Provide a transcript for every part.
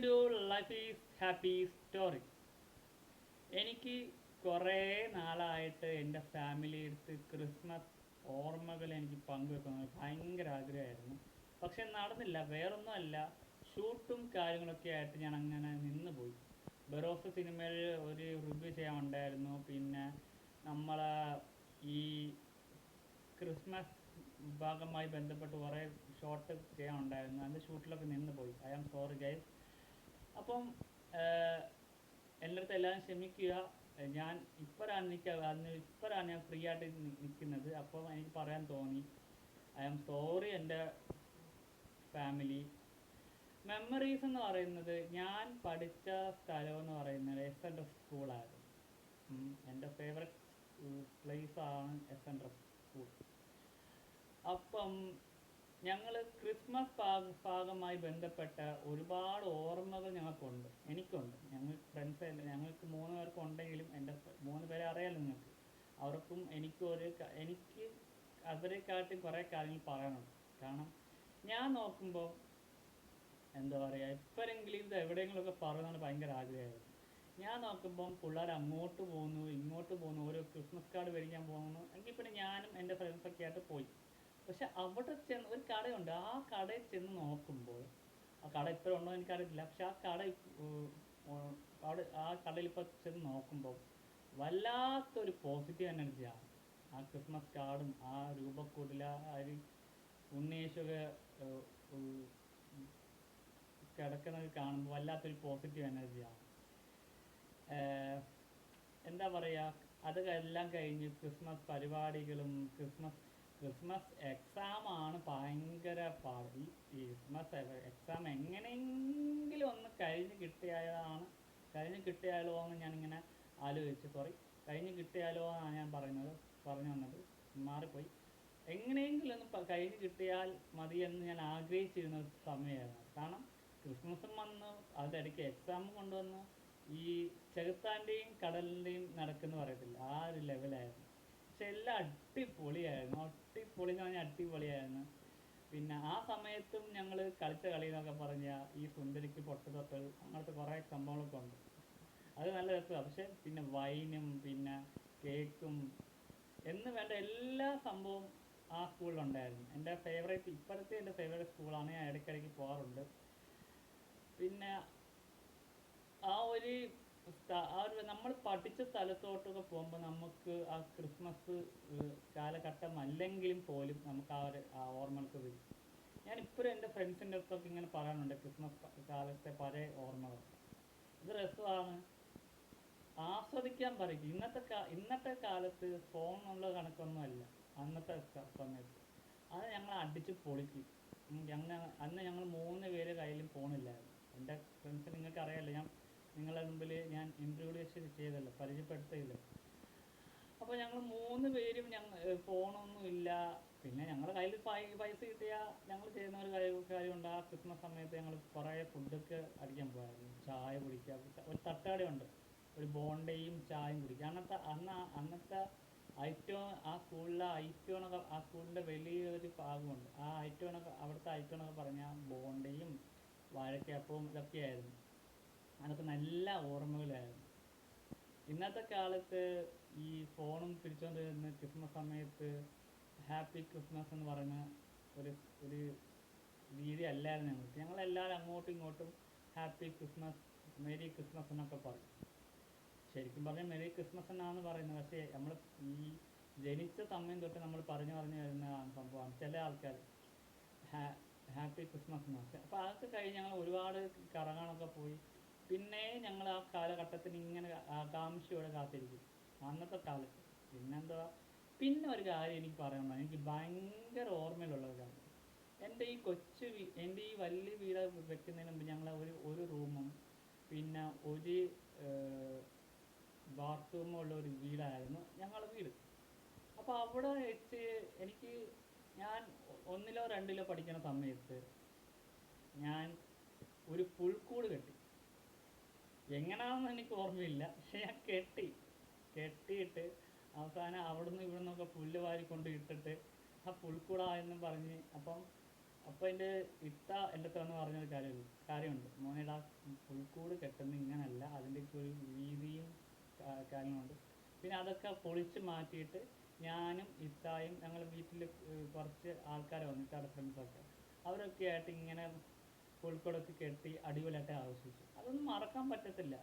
To life is happy story. എനിക്ക് കുറേ നാളായിട്ട് എൻ്റെ ഫാമിലി അടുത്ത് ക്രിസ്മസ് ഓർമ്മകൾ എനിക്ക് പങ്കുവെക്കുന്നത് ഭയങ്കര ആഗ്രഹമായിരുന്നു. പക്ഷെ നടന്നില്ല. വേറൊന്നുമല്ല, ഷൂട്ടും കാര്യങ്ങളൊക്കെ ആയിട്ട് ഞാൻ അങ്ങനെ നിന്ന് പോയി. ബെറോസ് സിനിമയിൽ ഒരു റിവ്യൂ ചെയ്യാനുണ്ടായിരുന്നു. പിന്നെ നമ്മളെ ഈ ക്രിസ്മസ് ഭാഗമായി ബന്ധപ്പെട്ട് കുറേ ഷോട്ട് ചെയ്യാനുണ്ടായിരുന്നു. അതിൻ്റെ ഷൂട്ടിലൊക്കെ നിന്ന് പോയി. I am sorry guys. അപ്പം എൻ്റെ അടുത്ത് എല്ലാവരും ക്ഷമിക്കുക. ഞാൻ ഇപ്പോഴാണ് ഞാൻ ഫ്രീ ആയിട്ട് നിൽക്കുന്നത്. അപ്പം എനിക്ക് പറയാൻ തോന്നി. ഐ ആം സോറി എൻ്റെ ഫാമിലി. മെമ്മറീസ് എന്ന് പറയുന്നത്, ഞാൻ പഠിച്ച സ്ഥലം എന്ന് പറയുന്നത് എസ് സ്കൂളായിരുന്നു. എൻ്റെ ഫേവററ്റ് പ്ലേസാണ് എസ് സ്കൂൾ. അപ്പം ഞങ്ങൾ ക്രിസ്മസ് ഭാഗമായി ബന്ധപ്പെട്ട ഒരുപാട് ഓർമ്മകൾ എനിക്കുണ്ട്. ഞങ്ങൾക്ക് 3 പേർക്കും ഉണ്ടെങ്കിലും എൻ്റെ 3 പേരെ അറിയാമല്ലോ നിങ്ങൾക്ക്. അവർക്കും എനിക്ക് അവരെക്കാട്ടും കുറേ കാര്യങ്ങൾ പറയാനുണ്ട്. കാരണം ഞാൻ നോക്കുമ്പോൾ എന്താ പറയുക, എപ്പോഴെങ്കിലും ഇത് എവിടെയെങ്കിലുമൊക്കെ പറയുന്നതാണ് ഭയങ്കര ആഗ്രഹമായിരുന്നു. ഞാൻ നോക്കുമ്പം പിള്ളേർ അങ്ങോട്ട് പോകുന്നു, ഇങ്ങോട്ട് പോകുന്നു, ഓരോ ക്രിസ്മസ് കാർഡ് മേടിക്കാൻ പോകുന്നു. എങ്കിൽ പിന്നെ ഞാനും എൻ്റെ ഫ്രണ്ട്സൊക്കെ ആയിട്ട് പോയി. പക്ഷെ അവിടെ ചെന്ന് ഒരു കടയുണ്ട്. ആ കടയിൽ ചെന്ന് നോക്കുമ്പോൾ, ആ കട ഇപ്പോഴും ഉണ്ടോ എനിക്കറിയില്ല, പക്ഷെ ആ കടയിൽ ഇപ്പോൾ ചെന്ന് നോക്കുമ്പോൾ വല്ലാത്തൊരു പോസിറ്റീവ് എനർജിയാണ്. ആ ക്രിസ്മസ് കാർഡും ആ രൂപക്കൂടില ആ ഒരു ഉണ്ണീശൊക്കെ കിടക്കുന്നത് കാണുമ്പോൾ വല്ലാത്തൊരു പോസിറ്റീവ് എനർജിയാണ്. എന്താ പറയുക, അത് എല്ലാം കഴിഞ്ഞ് ക്രിസ്മസ് പരിപാടികളും ക്രിസ്മസ് എക്സാമാണ് ഭയങ്കര പാട്. ഈ ക്രിസ്മസ് എക്സാം എങ്ങനെയെങ്കിലും ഒന്ന് കഴിഞ്ഞ് കിട്ടിയാലോ എന്ന് ഞാനിങ്ങനെ ആലോചിച്ച് കഴിഞ്ഞ് കിട്ടിയാലോ എന്നാണ് ഞാൻ പറഞ്ഞു വന്നത്, മാറിപ്പോയി. എങ്ങനെയെങ്കിലും ഒന്ന് കഴിഞ്ഞ് കിട്ടിയാൽ മതിയെന്ന് ഞാൻ ആഗ്രഹിച്ചിരുന്ന സമയമായിരുന്നു. കാരണം ക്രിസ്മസും വന്നു, അതിൻ്റെ ഇടയ്ക്ക് എക്സാമും കൊണ്ടുവന്നു. ഈ ചെകുത്താൻ്റെയും കടലിൻ്റെയും നടക്കെന്ന് പറയത്തില്ല, ആ ഒരു ലെവലായിരുന്നു. പക്ഷെ എല്ലാം അടിപൊളിയായിരുന്നു. അടിപൊളി എന്ന് പറഞ്ഞാൽ അടിപൊളിയായിരുന്നു. പിന്നെ ആ സമയത്തും ഞങ്ങൾ കളിച്ച കളി എന്നൊക്കെ പറഞ്ഞാൽ ഈ സുന്ദരിക്ക് പൊട്ടുതൊട്ടൽ, അങ്ങനത്തെ കുറേ സംഭവങ്ങളൊക്കെ ഉണ്ട്. അത് നല്ല രസമാണ്. പക്ഷെ പിന്നെ വൈനും പിന്നെ കേക്കും എന്ന് വേണ്ട എല്ലാ സംഭവവും ആ സ്കൂളിലുണ്ടായിരുന്നു. ഇപ്പോഴത്തെ എൻ്റെ ഫേവറേറ്റ് സ്കൂളാണ്. ഞാൻ ഇടയ്ക്കിടയ്ക്ക് പോകാറുണ്ട്. പിന്നെ ആ ഒരു നമ്മൾ പഠിച്ച സ്ഥലത്തോട്ടൊക്കെ പോകുമ്പോൾ നമുക്ക് ആ ക്രിസ്മസ് കാലഘട്ടം അല്ലെങ്കിലും പോലും നമുക്ക് ആ ഓർമ്മകൾക്ക് വരും. ഞാനിപ്പോഴും എൻ്റെ ഫ്രണ്ട്സിൻ്റെ അടുത്തൊക്കെ ഇങ്ങനെ പറയാനുണ്ട് ക്രിസ്മസ് കാലത്തെ പഴയ ഓർമ്മകൾ. ഇത് രസമാണ്, ആസ്വദിക്കാൻ പറയും. ഇന്നത്തെ കാലത്ത് ഫോണുള്ള കണക്കൊന്നുമല്ല അന്നത്തെ സമയത്ത്. അത് ഞങ്ങൾ അടിച്ച് പൊളിക്കും. അന്ന് ഞങ്ങൾ 3 പേര് കയ്യിലും ഫോണില്ലായിരുന്നു. എൻ്റെ ഫ്രണ്ട്സ് നിങ്ങൾക്ക് അറിയാമല്ലോ, നിങ്ങളുടെ മുമ്പിൽ ഞാൻ ഇൻട്രൊഡ്യൂസ് ചെയ്തല്ലോ, പരിചയപ്പെടുത്തിയില്ല. അപ്പോൾ ഞങ്ങൾ 3 പേരും ഫോണൊന്നും ഇല്ല. പിന്നെ ഞങ്ങളുടെ കയ്യിൽ പൈസ കിട്ടിയാൽ ഞങ്ങൾ ചെയ്യുന്ന ഒരു കാര്യമുണ്ട്. ആ ക്രിസ്മസ് സമയത്ത് ഞങ്ങൾ കുറേ ഫുഡൊക്കെ അടിക്കാൻ പോയായിരുന്നു. ചായ കുടിക്കുക, ഒരു തട്ടുകടയുണ്ട്, ഒരു ബോണ്ടയും ചായയും കുടിക്കുക. അന്നത്തെ ഐറ്റം, ആ സ്കൂളിലെ ഐറ്റം എന്നൊക്കെ, ആ സ്കൂളിൻ്റെ വലിയൊരു ഭാഗമുണ്ട്. ആ അവിടുത്തെ ഐറ്റം എന്നൊക്കെ പറഞ്ഞാൽ ബോണ്ടയും വാഴക്കപ്പവും ഇതൊക്കെയായിരുന്നു. അതൊക്കെ നല്ല ഓർമ്മകളായിരുന്നു. ഇന്നത്തെ കാലത്ത് ഈ ഫോണും പിടിച്ചുകൊണ്ട് വരുന്ന ക്രിസ്മസ് സമയത്ത് ഹാപ്പി ക്രിസ്മസ് എന്ന് പറയുന്ന ഒരു രീതി അല്ലായിരുന്നു ഞങ്ങളെല്ലാവരും അങ്ങോട്ടും ഇങ്ങോട്ടും ഹാപ്പി ക്രിസ്മസ്, മെരി ക്രിസ്മസ് എന്നൊക്കെ പറയും. ശരിക്കും പറഞ്ഞാൽ മെരി ക്രിസ്മസ് എന്നാണ് പറയുന്നത്. പക്ഷേ നമ്മൾ ഈ ജനിച്ച സമയം തൊട്ട് നമ്മൾ പറഞ്ഞു വരുന്ന സംഭവമാണ് ചില ആൾക്കാർ ഹാപ്പി ക്രിസ്മസ് എന്ന് വെച്ചാൽ. അപ്പോൾ അതൊക്കെ കഴിഞ്ഞ് ഞങ്ങൾ ഒരുപാട് കറങ്ങാനൊക്കെ പോയി. പിന്നെ ഞങ്ങൾ ആ കാലഘട്ടത്തിന് ഇങ്ങനെ ആകാംക്ഷയോടെ കാത്തിരിക്കും അന്നത്തെ കാലത്ത്. പിന്നെ ഒരു കാര്യം എനിക്ക് പറയാനുള്ളത്, എനിക്ക് ഭയങ്കര ഓർമ്മയിലുള്ള ഒരു കാര്യം. എൻ്റെ ഈ വലിയ വീട് വെക്കുന്നതിന് മുമ്പ് ഞങ്ങൾ ഒരു റൂമും പിന്നെ ഒരു ബാത്റൂമും ഉള്ള ഒരു വീടായിരുന്നു ഞങ്ങളുടെ വീട്. അപ്പോൾ അവിടെ വെച്ച് ഞാൻ 1-ോ 2-ോ പഠിക്കുന്ന സമയത്ത് ഞാൻ ഒരു പുൽക്കൂട് കെട്ടി. എങ്ങനെയാണെന്ന് എനിക്ക് ഓർമ്മയില്ല, പക്ഷെ ഞാൻ കെട്ടിയിട്ട് അവസാനം അവിടുന്ന് ഇവിടുന്നൊക്കെ പുല്ല് വാരി കൊണ്ട് ഇട്ടിട്ട് ആ പുൽക്കൂടായെന്നും പറഞ്ഞ്, അപ്പം അപ്പോൾ എൻ്റെ ഇത്ത എൻ്റെ അടുത്ത് വന്ന് പറഞ്ഞൊരു കാര്യമുണ്ട്, മോനേടാ പുൽക്കൂട് കെട്ടുന്നത് ഇങ്ങനല്ല, അതിൻ്റെയൊക്കെ ഒരു വീതിയും കാര്യങ്ങളുണ്ട്. പിന്നെ അതൊക്കെ പൊളിച്ച് മാറ്റിയിട്ട് ഞാനും ഇത്തായും ഞങ്ങൾ വീട്ടിൽ കുറച്ച് ആൾക്കാരെ വന്നു, ഇത്താടെ ഫ്രണ്ട്സൊക്കെ, അവരൊക്കെ ആയിട്ട് ഇങ്ങനെ പുൽക്കൂടൊക്കെ കെട്ടി അടിപൊളിയായിട്ട് ആഘോഷിച്ചു. അതൊന്നും മറക്കാൻ പറ്റത്തില്ല.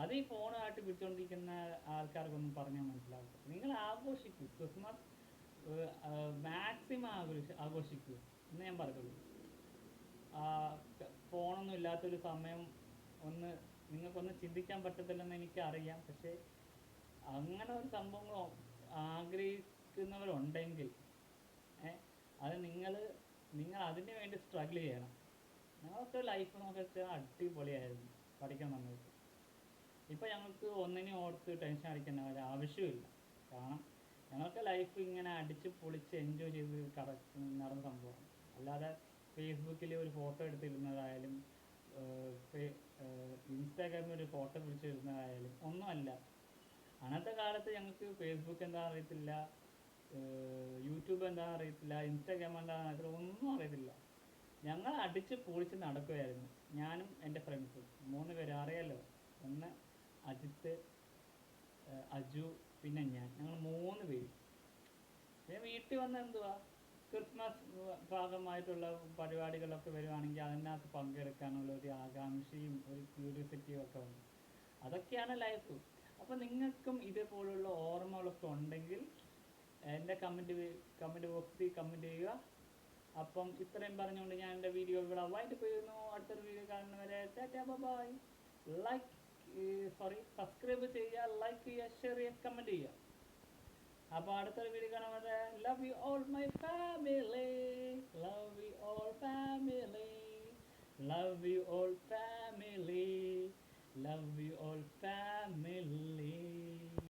അത് ഈ ഫോണുമായിട്ട് പിടിച്ചുകൊണ്ടിരിക്കുന്ന ആൾക്കാർക്കൊന്നും പറഞ്ഞാൽ മനസ്സിലാവും. നിങ്ങൾ ആഘോഷിക്കൂ, ക്രിസ്മസ് മാക്സിമം ആഘോഷിക്കൂ എന്ന് ഞാൻ പറഞ്ഞുള്ളൂ. ഫോണൊന്നും ഇല്ലാത്തൊരു സമയം നിങ്ങൾക്കൊന്ന് ചിന്തിക്കാൻ പറ്റത്തില്ലെന്ന് എനിക്കറിയാം. പക്ഷേ അങ്ങനെ ഒരു സംഭവങ്ങൾ ആഗ്രഹിക്കുന്നവരുണ്ടെങ്കിൽ അത് നിങ്ങൾ അതിന് വേണ്ടി സ്ട്രഗിൾ ചെയ്യണം. ഞങ്ങളൊക്കെ ലൈഫ് നോക്കിയിട്ട് അടിപൊളിയായിരുന്നു പഠിക്കാൻ സമയത്ത്. ഇപ്പം ഞങ്ങൾക്ക് ഒന്നിനും ഓർത്ത് ടെൻഷൻ അടിക്കേണ്ട ഒരു ആവശ്യമില്ല. കാരണം ഞങ്ങൾക്ക് ലൈഫ് ഇങ്ങനെ അടിച്ച് പൊളിച്ച് എൻജോയ് ചെയ്ത് നടന്ന സംഭവമാണ്. അല്ലാതെ ഫേസ്ബുക്കിൽ ഒരു ഫോട്ടോ എടുത്തിരുന്നതായാലും ഇൻസ്റ്റാഗ്രാമിൽ ഒരു ഫോട്ടോ പിടിച്ചിരുന്നതായാലും ഒന്നുമല്ല. അന്നത്തെ കാലത്ത് ഞങ്ങൾക്ക് ഫേസ്ബുക്ക് എന്താണെന്ന് അറിയത്തില്ല, യൂട്യൂബ് എന്താണെന്ന് അറിയത്തില്ല, ഇൻസ്റ്റാഗ്രാം എന്താണെന്ന് അറിയത്തില്ല, ഒന്നും അറിയത്തില്ല. ഞങ്ങൾ അടിച്ച് പൊളിച്ച് നടക്കുമായിരുന്നു. ഞാനും എൻ്റെ ഫ്രണ്ട്സും 3 പേര്, അറിയാലോ, ഒന്ന് അജിത്ത്, അജു, പിന്നെ ഞങ്ങൾ 3 പേര്. പിന്നെ വീട്ടിൽ വന്ന് എന്തുവാ ക്രിസ്മസ് ഭാഗമായിട്ടുള്ള പരിപാടികളൊക്കെ വരുവാണെങ്കിൽ അതിനകത്ത് പങ്കെടുക്കാനുള്ള ഒരു ആകാംക്ഷയും ഒരു ക്യൂരിയോസിറ്റിയും ഒക്കെ ഉണ്ട്. അതൊക്കെയാണ് ലൈഫ്. അപ്പോൾ നിങ്ങൾക്കും ഇതേപോലുള്ള ഓർമ്മകളൊക്കെ ഉണ്ടെങ്കിൽ എൻ്റെ കമൻറ്റ് ബോക്സിൽ കമൻറ്റ് ചെയ്യുക. അപ്പം ഇത്രയും പറഞ്ഞുകൊണ്ട് ഞാൻ എൻ്റെ വീഡിയോ ഇവിടെ വൈൻഡപ്പ് ചെയ്യുന്നു. അടുത്തൊരു വീഡിയോ കാണുന്നവരെ ടാറ്റാ ബൈ. സബ്സ്ക്രൈബ് ചെയ്യുക, ലൈക്ക് ചെയ്യുക, ഷെയർ ചെയ്യുക, കമൻറ്റ് ചെയ്യുക. അപ്പോൾ അടുത്തൊരു വീഡിയോ കാണുന്നവരെ love you all my family, love you all family, love you all family.